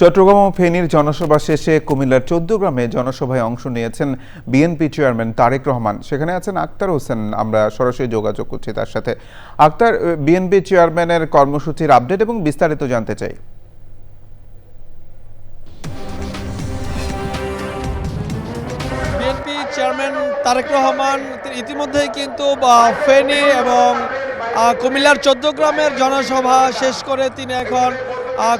চট্টগ্রাম ও ফেনীর জনসভা শেষে কুমিল্লার ১৪ গ্রামে জনসভায় অংশ নিয়েছেন বিএনপি চেয়ারম্যান তারেক রহমান। সেখানে আছেন আক্তার হোসেন, আমরা সরাসরি যোগাযোগ করছি তার সাথে। আক্তার, বিএনপি চেয়ারম্যানের কর্মসূচির আপডেট এবং বিস্তারিত জানতে চাই। বিএনপি চেয়ারম্যান তারেক রহমান ইতিমধ্যেই কিন্তু ফেনী এবং কুমিল্লার ১৪ গ্রামের জনসভা শেষ করে তিনি এখন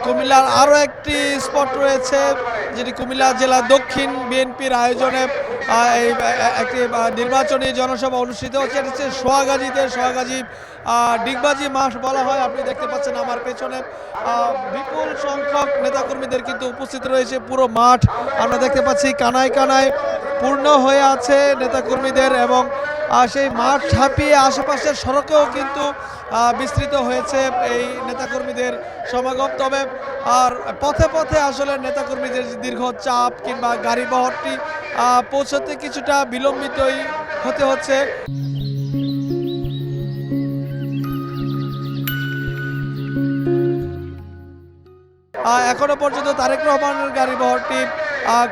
কুমিল্লার আরও একটি স্পট রয়েছে, যেটি কুমিল্লা জেলা দক্ষিণ বিএনপির আয়োজনে এই একটি নির্বাচনী জনসভা অনুষ্ঠিত হচ্ছে। এটি হচ্ছে সোহাগাজী ডিগবাজি মাঠ বলা হয়। আপনি দেখতে পাচ্ছেন আমার পেছনে বিপুল সংখ্যক নেতাকর্মীদের কিন্তু উপস্থিত রয়েছে। পুরো মাঠ আমরা দেখতে পাচ্ছি কানায় কানায় পূর্ণ হয়ে আছে নেতাকর্মীদের, এবং সেই মাঠ ছাপিয়ে আশেপাশের সড়কেও কিন্তু বিস্তৃত হয়েছে এই নেতাকর্মীদের সমাগম। তবে আর পথে পথে আসলে নেতাকর্মীদের দীর্ঘ চাপ কিংবা গাড়ি বহরটি পৌঁছতে কিছুটা বিলম্বিতই হতে হচ্ছে। এখনো পর্যন্ত তারেক রহমানের গাড়ি বহরটি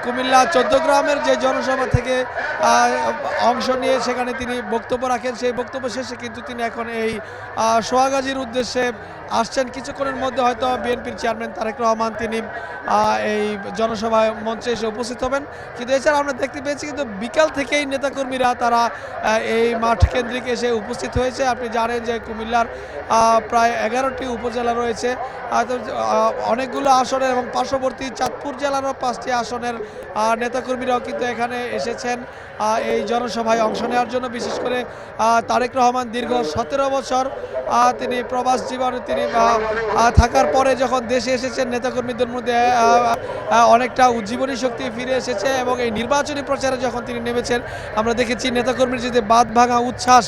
কুমিল্লা ১৪ গ্রামের যে জনসভা থেকে অংশ নিয়ে সেখানে তিনি বক্তব্য রাখেন। সেই বক্তব্য শেষে কিন্তু তিনি এখন এই সোহাগাজীর উদ্দেশ্যে আসছেন। কিছুক্ষণের মধ্যে হয়তো বিএনপির চেয়ারম্যান তারেক রহমান তিনি এই জনসভায় মঞ্চে এসে উপস্থিত হবেন। কিন্তু এছাড়া আমরা দেখতে পেয়েছি কিন্তু বিকাল থেকেই নেতাকর্মীরা তারা এই মাঠ কেন্দ্রিক এসে উপস্থিত হয়েছে। আপনি জানেন যে কুমিল্লার প্রায় ১১টি উপজেলা রয়েছে, অনেকগুলো আসনের এবং পার্শ্ববর্তী চাঁদপুর জেলারও ৫টি আসনের নেতাকর্মীরাও কিন্তু এখানে এসেছেন এই জনসভায় অংশ নেওয়ার জন্য। বিশেষ করে তারেক রহমান দীর্ঘ ১৭ বছর তিনি প্রবাস জীবনে তিনি থাকার পরে যখন দেশে এসেছেন, নেতাকর্মীদের মধ্যে অনেকটা উজ্জীবনী শক্তি ফিরে এসেছে, এবং এই নির্বাচনী প্রচারে যখন তিনি নেমেছেন আমরা দেখেছি নেতাকর্মীর যে বাঁধ ভাঙা উচ্ছ্বাস,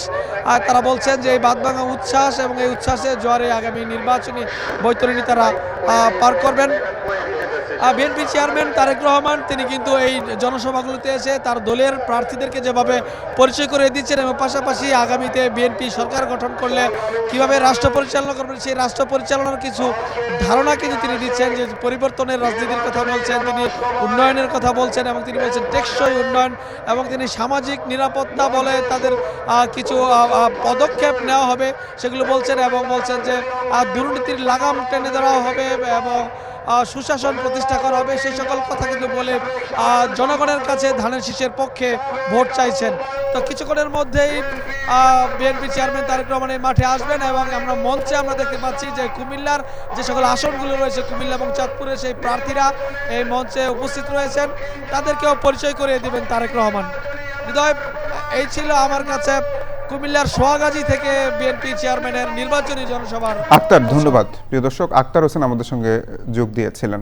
তারা বলছেন যে এই বাঁধ ভাঙা উচ্ছ্বাস এবং এই উচ্ছ্বাসের জোয়ারে আগামী নির্বাচনী বৈতরণী তারা পার করবেন। বিএনপি চেয়ারম্যান তারেক রহমান তিনি কিন্তু এই জনসভাগুলোতে এসে তার দলের প্রার্থীদেরকে যেভাবে পরিচয় করে দিচ্ছেন এবং পাশাপাশি আগামীতে বিএনপি সরকার গঠন করলে কিভাবে রাষ্ট্র পরিচালনা করবেন সেই রাষ্ট্র পরিচালনার কিছু ধারণা কিন্তু তিনি দিচ্ছেন। যে পরিবর্তনের রাজনীতির কথা বলছেন, তিনি উন্নয়নের কথা বলছেন, এবং তিনি বলছেন টেকসই উন্নয়ন, এবং তিনি সামাজিক নিরাপত্তা বলে তাদের কিছু পদক্ষেপ নেওয়া হবে সেগুলো বলছেন, এবং বলছেন যে দুর্নীতির লাগাম টেনে ধরা হবে এবং সুশাসন প্রতিষ্ঠা করা হবে। সেই সকল কথা কিন্তু বলে জনগণের কাছে ধানের শীষের পক্ষে ভোট চাইছেন। তো কিছুক্ষণের মধ্যেই বিএনপি চেয়ারম্যান তারেক রহমান এই মাঠে আসবেন, এবং আমরা মঞ্চে আমরা দেখতে পাচ্ছি যে কুমিল্লার যে সকল আসনগুলো রয়েছে কুমিল্লা এবং চাঁদপুরের সেই প্রার্থীরা এই মঞ্চে উপস্থিত রয়েছেন, তাদেরকেও পরিচয় করিয়ে দেবেন তারেক রহমান। হৃদয়, এই ছিল আমার কাছে কুমিল্লার সোহাগাজী থেকে বিএনপি চেয়ারম্যানের নির্বাচনী জনসভার। আক্তার, ধন্যবাদ। প্রিয় দর্শক, আক্তার হোসেন আমাদের সঙ্গে যোগ দিয়েছিলেন।